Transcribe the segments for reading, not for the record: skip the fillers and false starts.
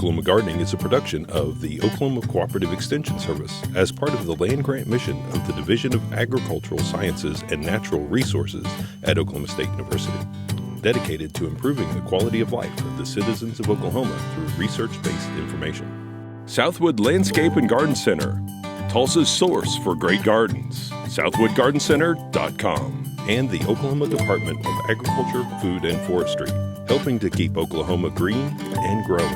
Oklahoma Gardening is a production of the Oklahoma Cooperative Extension Service as part of the land grant mission of the Division of Agricultural Sciences and Natural Resources at Oklahoma State University, dedicated to improving the quality of life of the citizens of Oklahoma through research-based information. Southwood Landscape and Garden Center, Tulsa's source for great gardens, southwoodgardencenter.com, and the Oklahoma Department of Agriculture, Food, and Forestry, helping to keep Oklahoma green and growing.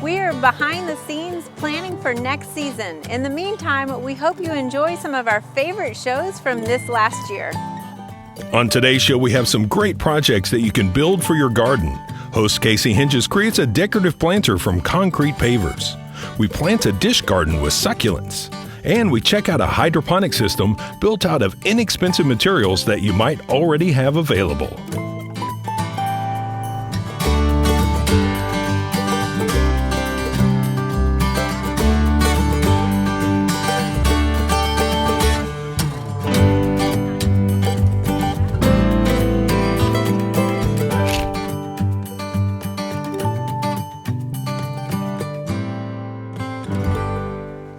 We are behind the scenes planning for next season. In the meantime, we hope you enjoy some of our favorite shows from this last year. On today's show, we have some great projects that you can build for your garden. Host Casey Hentges creates a decorative planter from concrete pavers. We plant a dish garden with succulents. And we check out a hydroponic system built out of inexpensive materials that you might already have available.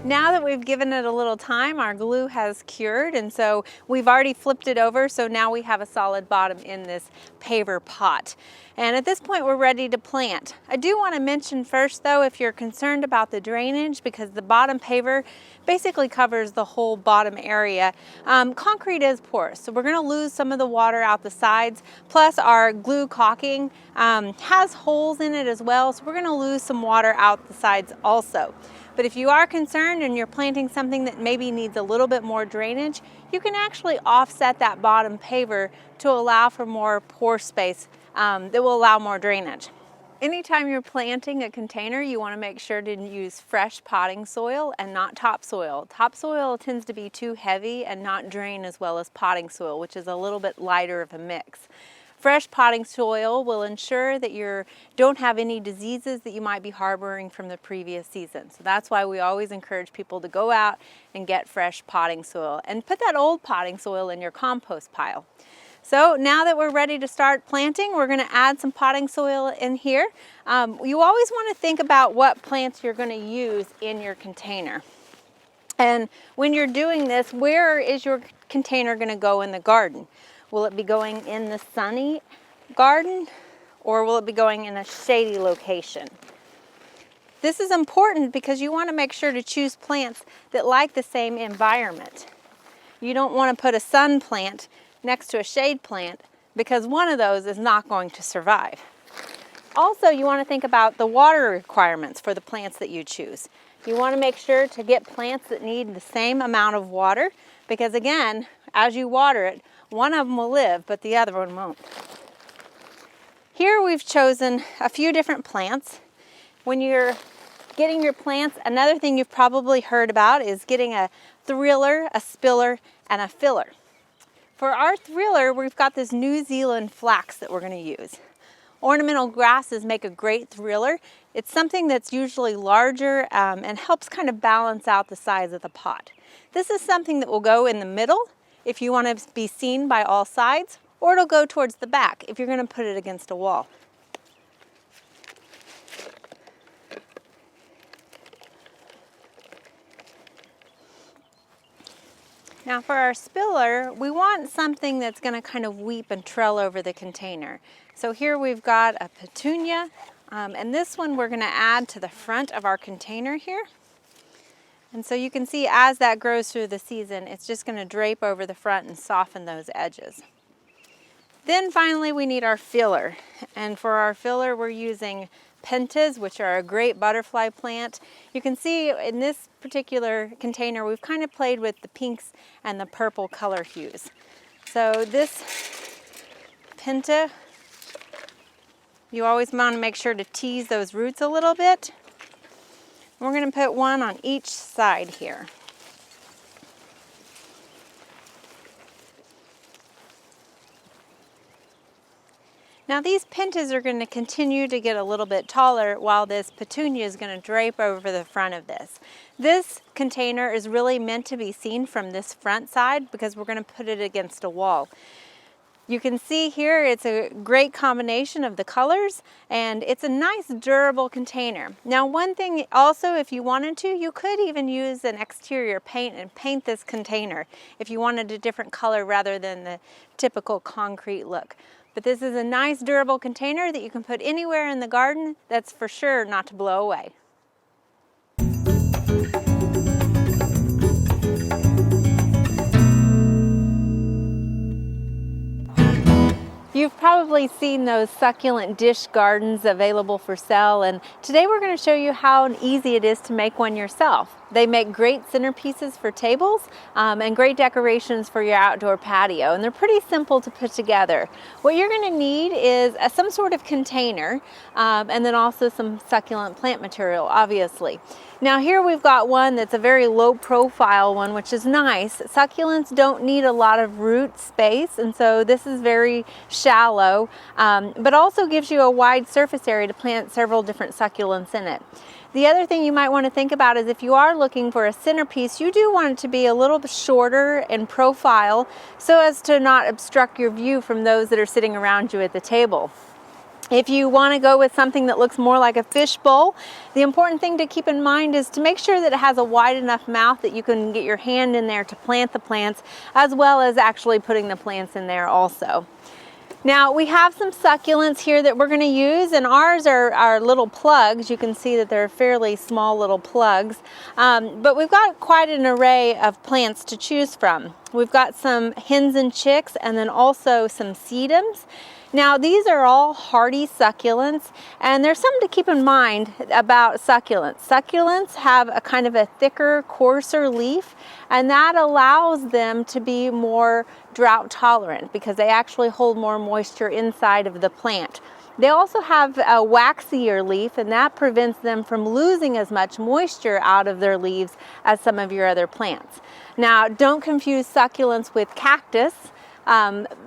Now that we've given it a little time, our glue has cured, and so we've already flipped it over, so now we have a solid bottom in this paver pot. And at this point, we're ready to plant. I do want to mention first, though, if you're concerned about the drainage, because the bottom paver basically covers the whole bottom area, concrete is porous, so we're going to lose some of the water out the sides. Plus, our glue caulking has holes in it as well, so we're going to lose some water out the sides also. But if you are concerned and you're planting something that maybe needs a little bit more drainage, you can actually offset that bottom paver to allow for more pore space that will allow more drainage. Anytime you're planting a container, you want to make sure to use fresh potting soil and not topsoil. Topsoil tends to be too heavy and not drain as well as potting soil, which is a little bit lighter of a mix. Fresh potting soil will ensure that you don't have any diseases that you might be harboring from the previous season. So that's why we always encourage people to go out and get fresh potting soil and put that old potting soil in your compost pile. So now that we're ready to start planting, we're going to add some potting soil in here. You always want to think about what plants you're going to use in your container. And when you're doing this, where is your container going to go in the garden? Will it be going in the sunny garden, or will it be going in a shady location? This is important because you want to make sure to choose plants that like the same environment. You don't want to put a sun plant next to a shade plant because one of those is not going to survive. Also, you want to think about the water requirements for the plants that you choose. You want to make sure to get plants that need the same amount of water because, again, as you water it, one of them will live, but the other one won't. Here we've chosen a few different plants. When you're getting your plants, another thing you've probably heard about is getting a thriller, a spiller, and a filler. For our thriller, we've got this New Zealand flax that we're going to use. Ornamental grasses make a great thriller. It's something that's usually larger and helps kind of balance out the size of the pot. This is something that will go in the middle if you want to be seen by all sides, or it'll go towards the back if you're going to put it against a wall. Now for our spiller, we want something that's going to kind of weep and trail over the container. So here we've got a petunia, and this one we're going to add to the front of our container here. And so you can see as that grows through the season, it's just going to drape over the front and soften those edges. Then finally we need our filler. And for our filler we're using pentas, which are a great butterfly plant. You can see in this particular container we've kind of played with the pinks and the purple color hues. So this penta, you always want to make sure to tease those roots a little bit. We're going to put one on each side here. Now these pentas are going to continue to get a little bit taller while this petunia is going to drape over the front of this. This container is really meant to be seen from this front side because we're going to put it against a wall. You can see here it's a great combination of the colors, and it's a nice durable container. Now, one thing also, if you wanted to, you could even use an exterior paint and paint this container if you wanted a different color rather than the typical concrete look. But this is a nice durable container that you can put anywhere in the garden that's for sure not to blow away. You've probably seen those succulent dish gardens available for sale, and today we're going to show you how easy it is to make one yourself. They make great centerpieces for tables and great decorations for your outdoor patio, and they're pretty simple to put together. What you're going to need is some sort of container and then also some succulent plant material, obviously. Now here we've got one that's a very low profile one, which is nice. Succulents don't need a lot of root space, and so this is very shallow, but also gives you a wide surface area to plant several different succulents in it. The other thing you might want to think about is if you are looking for a centerpiece, you do want it to be a little bit shorter in profile so as to not obstruct your view from those that are sitting around you at the table. If you want to go with something that looks more like a fish bowl, the important thing to keep in mind is to make sure that it has a wide enough mouth that you can get your hand in there to plant the plants, as well as actually putting the plants in there also. Now we have some succulents here that we're going to use, and ours are little plugs. You can see that they're fairly small little plugs, but we've got quite an array of plants to choose from. We've got some hens and chicks, and then also some sedums. Now these are all hardy succulents, and there's something to keep in mind about succulents. Succulents have a kind of a thicker, coarser leaf, and that allows them to be more drought tolerant because they actually hold more moisture inside of the plant. They also have a waxier leaf, and that prevents them from losing as much moisture out of their leaves as some of your other plants. Now don't confuse succulents with cactus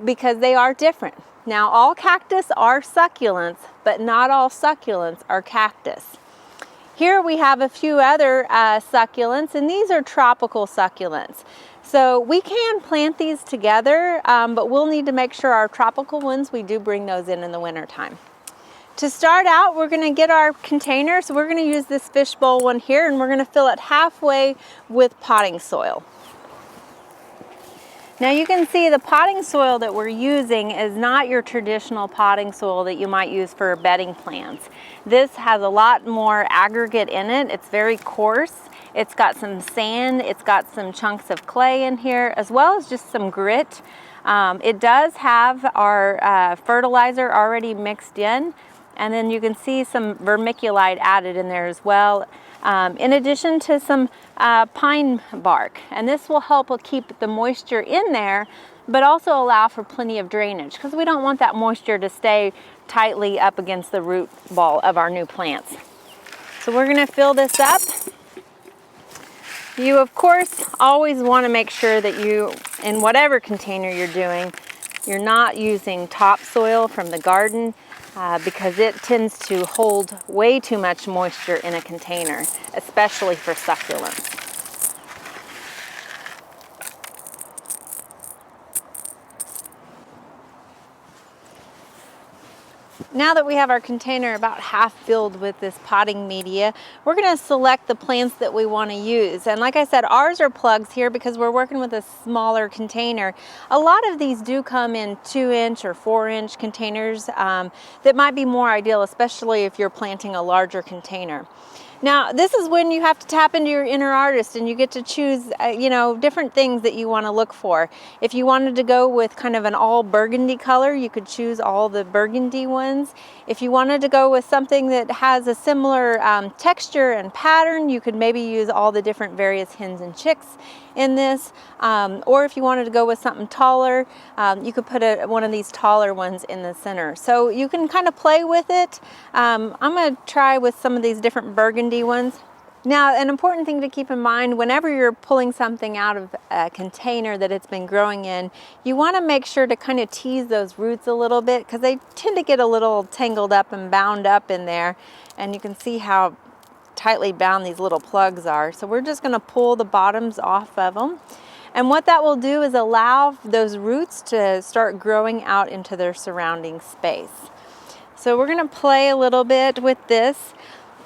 because they are different. Now all cactus are succulents, but not all succulents are cactus. Here we have a few other succulents, and these are tropical succulents. So we can plant these together, but we'll need to make sure our tropical ones, we do bring those in the winter time. To start out, we're going to get our container. So we're going to use this fishbowl one here, and we're going to fill it halfway with potting soil. Now you can see the potting soil that we're using is not your traditional potting soil that you might use for bedding plants. This has a lot more aggregate in it. It's very coarse. It's got some sand. It's got some chunks of clay in here, as well as just some grit. It does have our fertilizer already mixed in, and then you can see some vermiculite added in there as well. In addition to some pine bark, and this will help keep the moisture in there, but also allow for plenty of drainage because we don't want that moisture to stay tightly up against the root ball of our new plants. So we're going to fill this up. You of course always want to make sure that you, in whatever container you're doing, you're not using topsoil from the garden. Because it tends to hold way too much moisture in a container, especially for succulents. Now that we have our container about half filled with this potting media, we're going to select the plants that we want to use. And like I said, ours are plugs here because we're working with a smaller container. A lot of these do come in 2-inch or 4-inch containers that might be more ideal, especially if you're planting a larger container. Now, this is when you have to tap into your inner artist and you get to choose, different things that you want to look for. If you wanted to go with kind of an all burgundy color, you could choose all the burgundy ones. If you wanted to go with something that has a similar texture and pattern, you could maybe use all the different various hens and chicks in this. Or if you wanted to go with something taller, you could put one of these taller ones in the center. So you can kind of play with it. I'm going to try with some of these different burgundy ones. Now, an important thing to keep in mind whenever you're pulling something out of a container that it's been growing in, you want to make sure to kind of tease those roots a little bit because they tend to get a little tangled up and bound up in there. And you can see how tightly bound these little plugs are. So we're just going to pull the bottoms off of them. And what that will do is allow those roots to start growing out into their surrounding space. So we're going to play a little bit with this.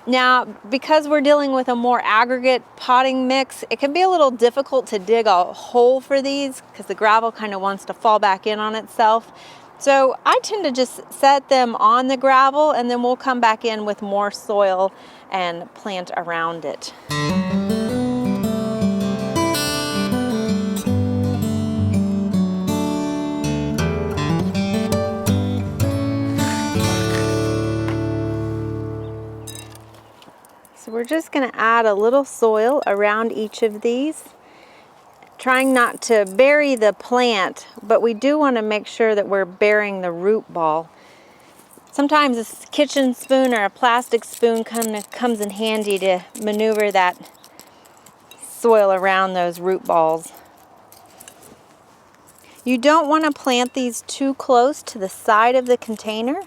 Now, because we're dealing with a more aggregate potting mix, it can be a little difficult to dig a hole for these because the gravel kind of wants to fall back in on itself. So I tend to just set them on the gravel, and then we'll come back in with more soil and plant around it. So we're just going to add a little soil around each of these, trying not to bury the plant, but we do want to make sure that we're burying the root ball. Sometimes a kitchen spoon or a plastic spoon kind of comes in handy to maneuver that soil around those root balls. You don't want to plant these too close to the side of the container.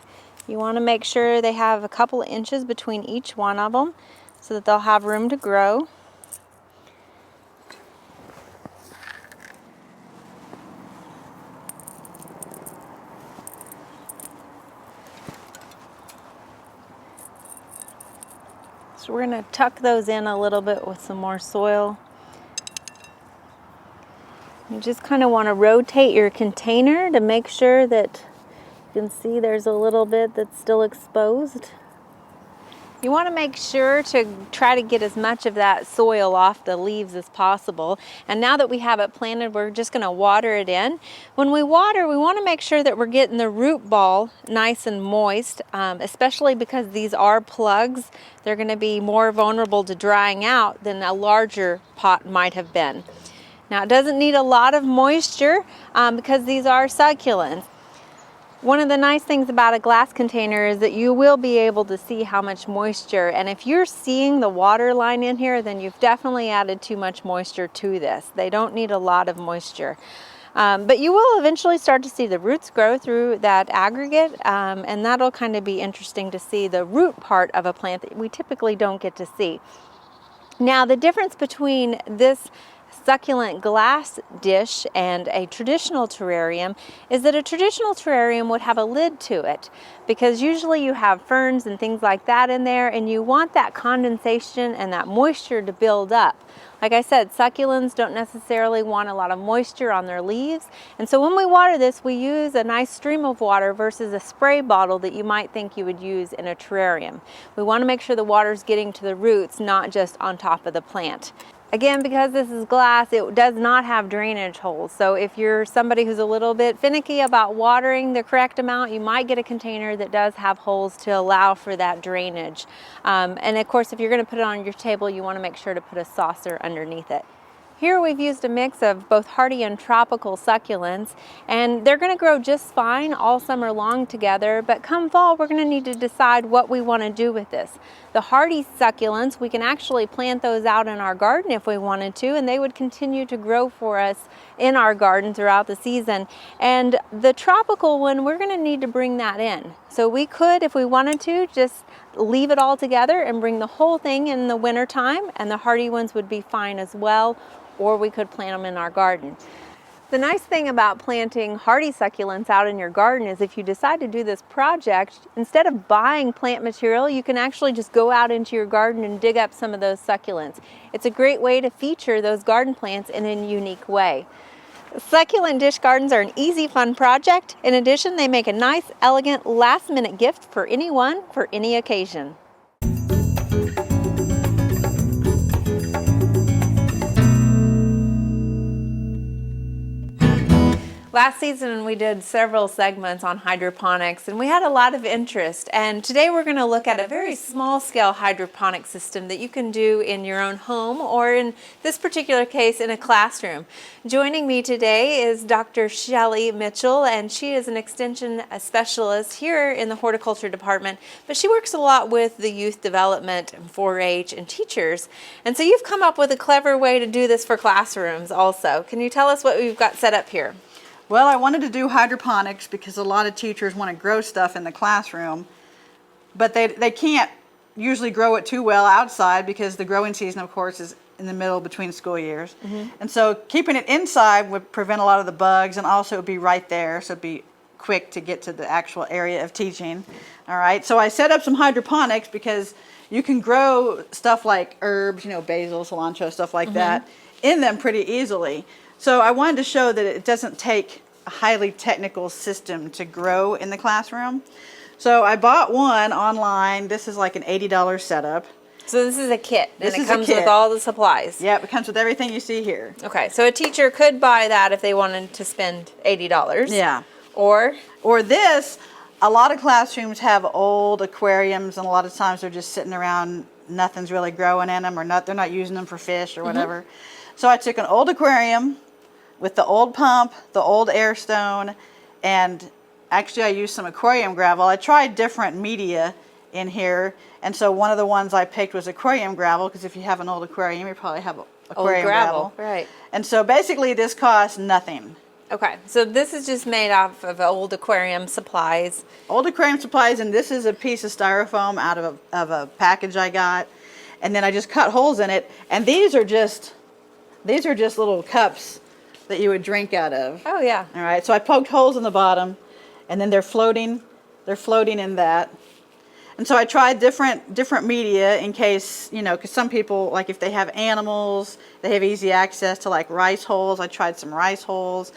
You want to make sure they have a couple of inches between each one of them, so that they'll have room to grow. So we're going to tuck those in a little bit with some more soil. You just kind of want to rotate your container to make sure that you can see there's a little bit that's still exposed. You want to make sure to try to get as much of that soil off the leaves as possible. And now that we have it planted, we're just going to water it in. When we water, we want to make sure that we're getting the root ball nice and moist, especially because these are plugs. They're going to be more vulnerable to drying out than a larger pot might have been. Now, it doesn't need a lot of moisture because these are succulents. One of the nice things about a glass container is that you will be able to see how much moisture, and if you're seeing the water line in here, then you've definitely added too much moisture to this. They don't need a lot of moisture. But you will eventually start to see the roots grow through that aggregate, and that'll kind of be interesting to see the root part of a plant that we typically don't get to see. Now, the difference between this succulent glass dish and a traditional terrarium is that a traditional terrarium would have a lid to it, because usually you have ferns and things like that in there, and you want that condensation and that moisture to build up. Like I said, succulents don't necessarily want a lot of moisture on their leaves, and so when we water this, we use a nice stream of water versus a spray bottle that you might think you would use in a terrarium. We want to make sure the water's getting to the roots, not just on top of the plant. Again, because this is glass, it does not have drainage holes. So if you're somebody who's a little bit finicky about watering the correct amount, you might get a container that does have holes to allow for that drainage. And of course, if you're going to put it on your table, you want to make sure to put a saucer underneath it. Here we've used a mix of both hardy and tropical succulents, and they're going to grow just fine all summer long together, but come fall we're going to need to decide what we want to do with this. The hardy succulents, we can actually plant those out in our garden if we wanted to, and they would continue to grow for us in our garden throughout the season. And the tropical one, we're going to need to bring that in. So we could, if we wanted to, just leave it all together and bring the whole thing in the winter time, and the hardy ones would be fine as well, or we could plant them in our garden. The nice thing about planting hardy succulents out in your garden is if you decide to do this project, instead of buying plant material, you can actually just go out into your garden and dig up some of those succulents. It's a great way to feature those garden plants in a unique way. Succulent dish gardens are an easy, fun project. In addition, they make a nice, elegant, last-minute gift for anyone, for any occasion. Last season we did several segments on hydroponics, and we had a lot of interest, and today we're going to look at a very small scale hydroponic system that you can do in your own home, or in this particular case in a classroom. Joining me today is Dr. Shelley Mitchell, and she is an extension specialist here in the horticulture department, but she works a lot with the youth development and 4-H and teachers, and so you've come up with a clever way to do this for classrooms also. Can you tell us what we've got set up here? Well, I wanted to do hydroponics because a lot of teachers want to grow stuff in the classroom, but they can't usually grow it too well outside because the growing season, of course, is in the middle between school years. And so keeping it inside would prevent a lot of the bugs, and also it would be right there, so it'd be quick to get to the actual area of teaching. All right, so I set up some hydroponics because you can grow stuff like herbs, you know, basil, cilantro, stuff like that, in them pretty easily. So I wanted to show that it doesn't take a highly technical system to grow in the classroom. So I bought one online. This is like an $80 setup. So this is a kit, and This it is a comes kit. with all the supplies. Yep, it comes with everything you see here. Okay, so a teacher could buy that if they wanted to spend $80. Yeah. Or Or this, a lot of classrooms have old aquariums, and a lot of times they're just sitting around, nothing's really growing in them, or they're not using them for fish or whatever. So I took an old aquarium with the old pump, the old air stone, and actually I used some aquarium gravel. I tried different media in here, and so one of the ones I picked was aquarium gravel, because if you have an old aquarium, you probably have aquarium gravel. Right. And so basically this costs nothing. Okay, so this is just made off of old aquarium supplies. Old aquarium supplies, and this is a piece of styrofoam out of a package I got, and then I just cut holes in it, and these are just little cups that you would drink out of. Oh yeah. All right, so I poked holes in the bottom, and then they're floating in that. And so I tried different media in case, you know, because some people, like if they have animals, they have easy access to like rice holes. I tried some rice holes.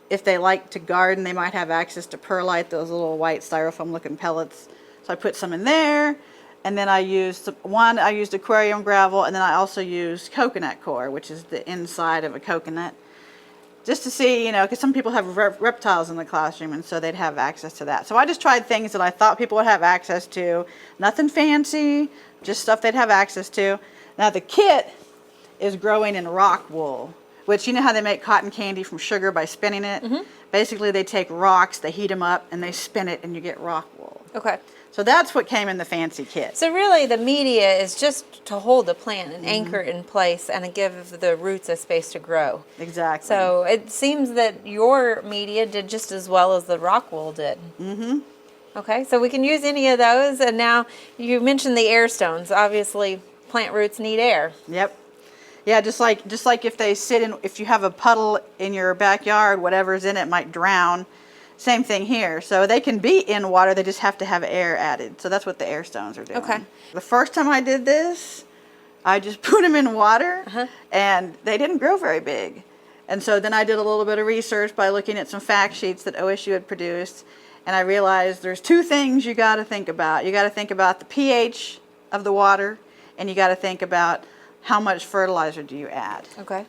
If they like to garden, they might have access to perlite, those little white styrofoam looking pellets. So I put some in there, and then I used aquarium gravel, and then I also used coconut core, which is the inside of a coconut, just to see, you know, because some people have reptiles in the classroom, and so they'd have access to that. So I just tried things that I thought people would have access to. Nothing fancy, just stuff they'd have access to. Now the kit is growing in rock wool, which, you know how they make cotton candy from sugar by spinning it? Basically they take rocks, they heat them up, and they spin it, and you get rock wool. Okay. So that's what came in the fancy kit. So really the media is just to hold the plant and anchor it in place and give the roots a space to grow. Exactly. So it seems that your media did just as well as the rock wool did. Okay, so we can use any of those. And now you mentioned the air stones. Obviously plant roots need air. Yep. Yeah, just like if they sit in, if you have a puddle in your backyard, whatever's in it might drown. Same thing here. So they can be in water, they just have to have air added. So that's what the air stones are doing. Okay. The first time I did this, I just put them in water, and they didn't grow very big. And so then I did a little bit of research by looking at some fact sheets that OSU had produced, and I realized there's two things you got to think about. You got to think about the pH of the water, and you got to think about how much fertilizer do you add. Okay.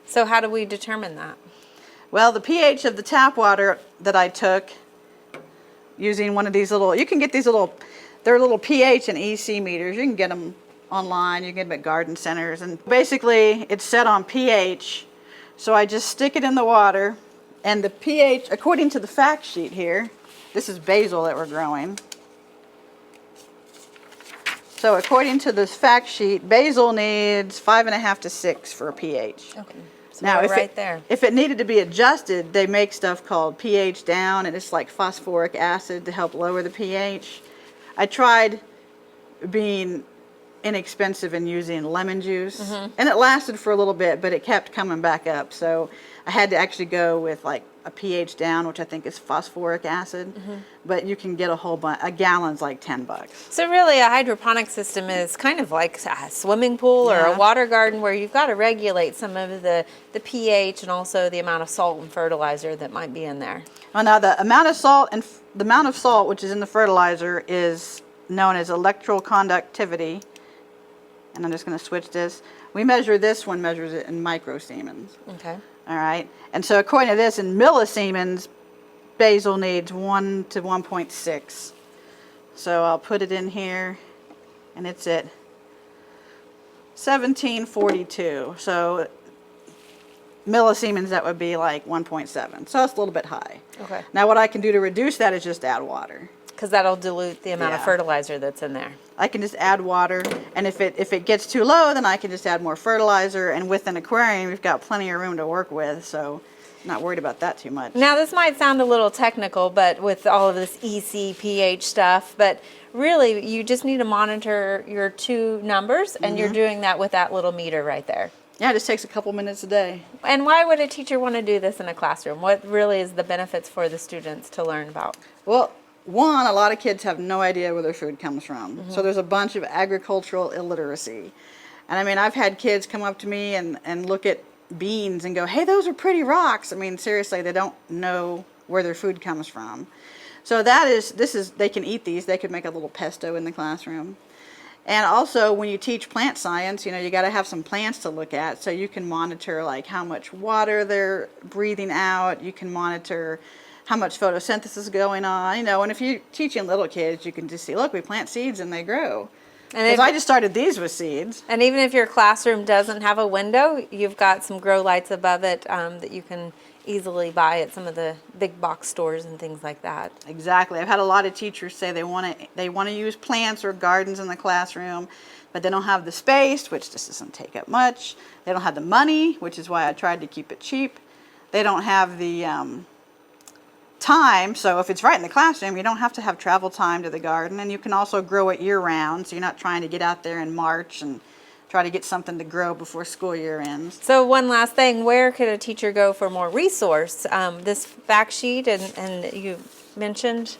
So how do we determine that? Well, the pH of the tap water that I took using one of these little, you can get these little, they're little pH and EC meters. You can get them online, you can get them at garden centers. And basically it's set on pH. So I just stick it in the water, and the pH, according to the fact sheet here, this is basil that we're growing. So according to this fact sheet, basil needs 5.5 to 6 for a pH. Okay. So Now, we're right there. if it needed to be adjusted, they make stuff called pH down, and it's like phosphoric acid to help lower the pH. I tried being inexpensive and using lemon juice, and it lasted for a little bit, but it kept coming back up. So I had to actually go with like a pH down, which I think is phosphoric acid, but you can get a whole bunch. A gallon's like $10. So really a hydroponic system is kind of like a swimming pool or Yeah. a water garden where you've got to regulate some of the pH and also the amount of salt and fertilizer that might be in there. Well, now the amount of salt which is in the fertilizer is known as electrical conductivity. And I'm just going to switch this. We measure this one, measures it in microsiemens. Okay. All right. And so according to this, in millisiemens, basil needs 1 to 1.6. So I'll put it in here, and it's at 1742. So millisiemens, that would be like 1.7. So it's a little bit high. Okay. Now what I can do to reduce that is just add water. Because that'll dilute the amount of Yeah. fertilizer that's in there. I can just add water, and if it gets too low, then I can just add more fertilizer. And with an aquarium, we've got plenty of room to work with, so I'm not worried about that too much. Now this might sound a little technical, but with all of this EC, pH stuff, but really you just need to monitor your two numbers, and you're doing that with that little meter right there. Yeah, it just takes a couple minutes a day. And why would a teacher want to do this in a classroom? What really is the benefits for the students to learn about? Well, one, a lot of kids have no idea where their food comes from. So there's a bunch of agricultural illiteracy. And I mean, I've had kids come up to me and look at beans and go, hey, those are pretty rocks. I mean, seriously, they don't know where their food comes from. So they can eat these. They could make a little pesto in the classroom. And also, when you teach plant science, you got to have some plants to look at, so you can monitor like how much water they're breathing out. You can monitor how much photosynthesis is going on. And if you're teaching little kids, you can just see, look, we plant seeds and they grow. Because I just started these with seeds. And even if your classroom doesn't have a window, you've got some grow lights above it that you can easily buy at some of the big box stores and things like that. Exactly. I've had a lot of teachers say they want to use plants or gardens in the classroom, but they don't have the space, which just doesn't take up much. They don't have the money, which is why I tried to keep it cheap. They don't have the time, so if it's right in the classroom, you don't have to have travel time to the garden, and you can also grow it year-round, so you're not trying to get out there in March and try to get something to grow before school year ends. So one last thing, where could a teacher go for more resource? This fact sheet, and you mentioned?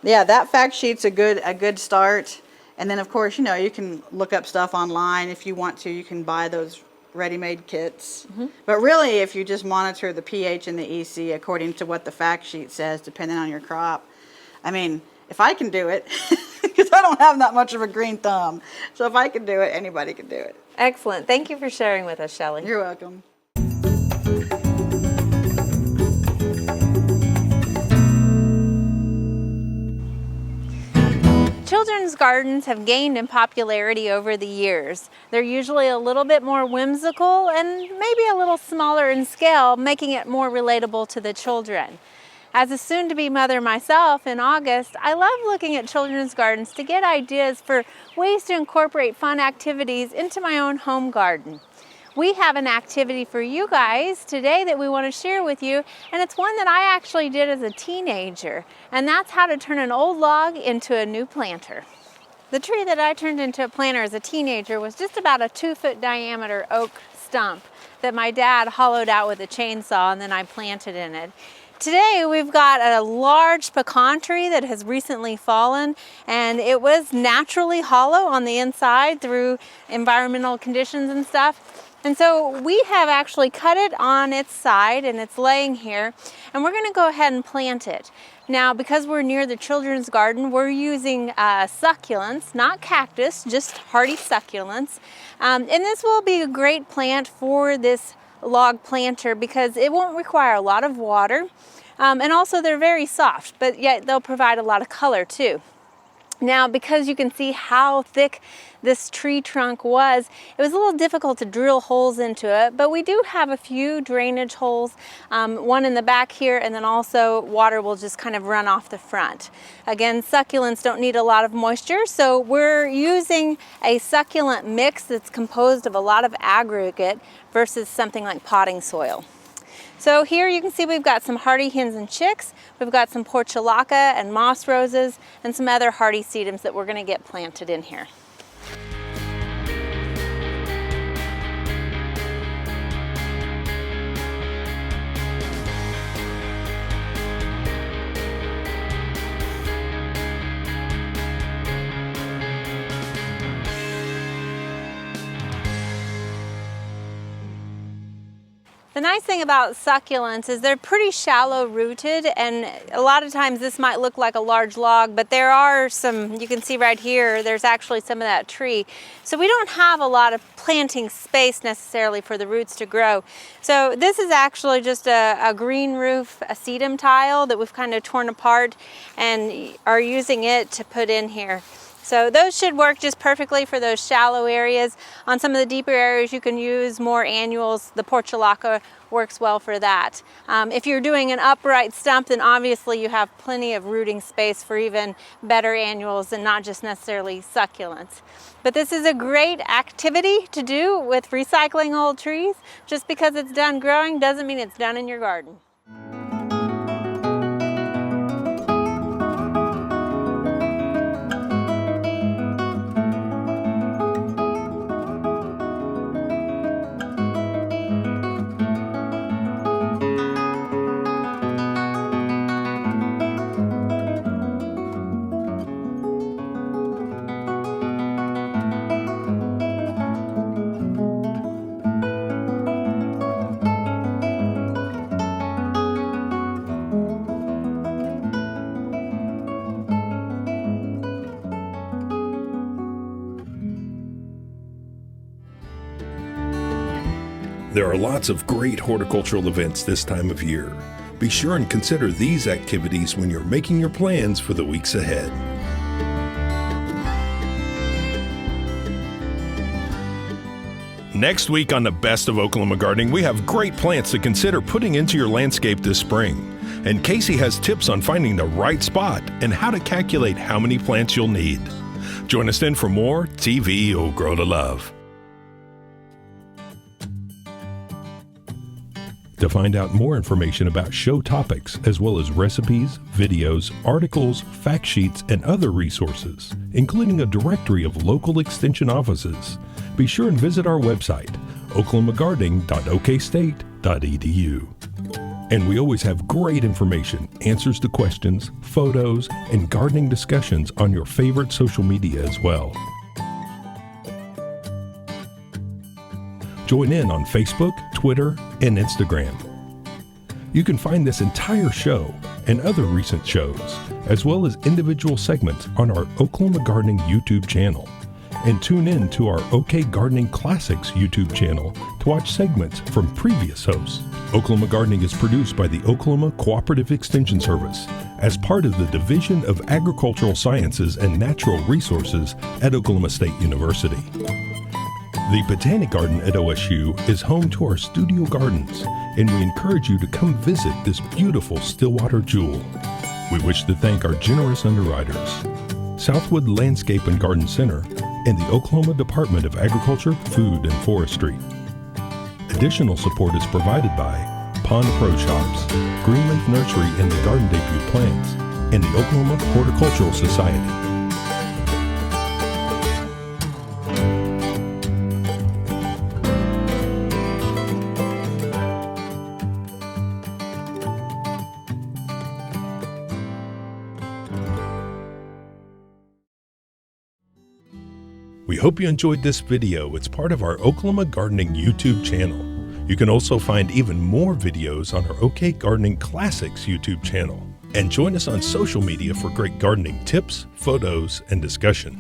Yeah, that fact sheet's a good start, and then of course, you can look up stuff online if you want to. You can buy those ready-made kits. But really, if you just monitor the pH and the EC according to what the fact sheet says, depending on your crop, I mean, if I can do it, because I don't have that much of a green thumb, so if I can do it, anybody can do it. Excellent. Thank you for sharing with us, Shelley. You're welcome. Children's gardens have gained in popularity over the years. They're usually a little bit more whimsical and maybe a little smaller in scale, making it more relatable to the children. As a soon-to-be mother myself in August, I love looking at children's gardens to get ideas for ways to incorporate fun activities into my own home garden. We have an activity for you guys today that we want to share with you, and it's one that I actually did as a teenager, and that's how to turn an old log into a new planter. The tree that I turned into a planter as a teenager was just about a 2-foot diameter oak stump that my dad hollowed out with a chainsaw, and then I planted in it. Today we've got a large pecan tree that has recently fallen, and it was naturally hollow on the inside through environmental conditions and stuff. And so we have actually cut it on its side, and it's laying here, and we're going to go ahead and plant it. Now, because we're near the children's garden, we're using succulents, not cactus, just hardy succulents. And this will be a great plant for this log planter because it won't require a lot of water. And also they're very soft, but yet they'll provide a lot of color too. Now, because you can see how thick this tree trunk was, it was a little difficult to drill holes into it, but we do have a few drainage holes, one in the back here, and then also water will just kind of run off the front. Again, succulents don't need a lot of moisture, so we're using a succulent mix that's composed of a lot of aggregate versus something like potting soil. So here you can see we've got some hardy hens and chicks, we've got some portulaca and moss roses, and some other hardy sedums that we're going to get planted in here. The nice thing about succulents is they're pretty shallow rooted, and a lot of times this might look like a large log, but there are some, you can see right here, there's actually some of that tree. So we don't have a lot of planting space necessarily for the roots to grow. So this is actually just a green roof, a sedum tile that we've kind of torn apart and are using it to put in here. So those should work just perfectly for those shallow areas. On some of the deeper areas you can use more annuals. The portulaca works well for that. If you're doing an upright stump, then obviously you have plenty of rooting space for even better annuals and not just necessarily succulents. But this is a great activity to do with recycling old trees. Just because it's done growing doesn't mean it's done in your garden. There are lots of great horticultural events this time of year. Be sure and consider these activities when you're making your plans for the weeks ahead. Next week on the Best of Oklahoma Gardening, we have great plants to consider putting into your landscape this spring. And Casey has tips on finding the right spot and how to calculate how many plants you'll need. Join us then for more TV You'll Grow to Love. To find out more information about show topics, as well as recipes, videos, articles, fact sheets, and other resources, including a directory of local extension offices, be sure and visit our website, oklahomagardening.okstate.edu. And we always have great information, answers to questions, photos, and gardening discussions on your favorite social media as well. Join in on Facebook, Twitter, and Instagram. You can find this entire show and other recent shows, as well as individual segments on our Oklahoma Gardening YouTube channel. And tune in to our OK Gardening Classics YouTube channel to watch segments from previous hosts. Oklahoma Gardening is produced by the Oklahoma Cooperative Extension Service as part of the Division of Agricultural Sciences and Natural Resources at Oklahoma State University. The Botanic Garden at OSU is home to our studio gardens, and we encourage you to come visit this beautiful Stillwater jewel. We wish to thank our generous underwriters, Southwood Landscape and Garden Center, and the Oklahoma Department of Agriculture, Food, and Forestry. Additional support is provided by Pond Pro Shops, Greenleaf Nursery and the Garden Debut Plants, and the Oklahoma Horticultural Society. We hope you enjoyed this video. It's part of our Oklahoma Gardening YouTube channel. You can also find even more videos on our OK Gardening Classics YouTube channel. And join us on social media for great gardening tips, photos, and discussion.